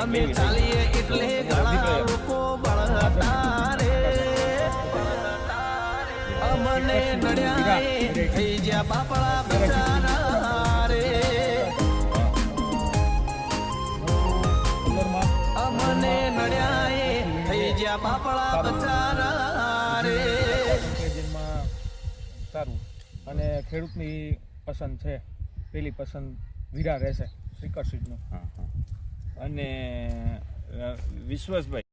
અમે ચાલીએ એટલે ઘણા લોકો બળતા રે અમને નડ્યા થઈ ગયા બાપડા બચારા રે અમને નડ્યા થઈ ગયા બાપડા બચારા રે. સારું અને ખેડૂતની પસંદ છે, પેલી પસંદ વીરા રહેશે શ્રીકર સીટનું. અને વિશ્વાસભાઈ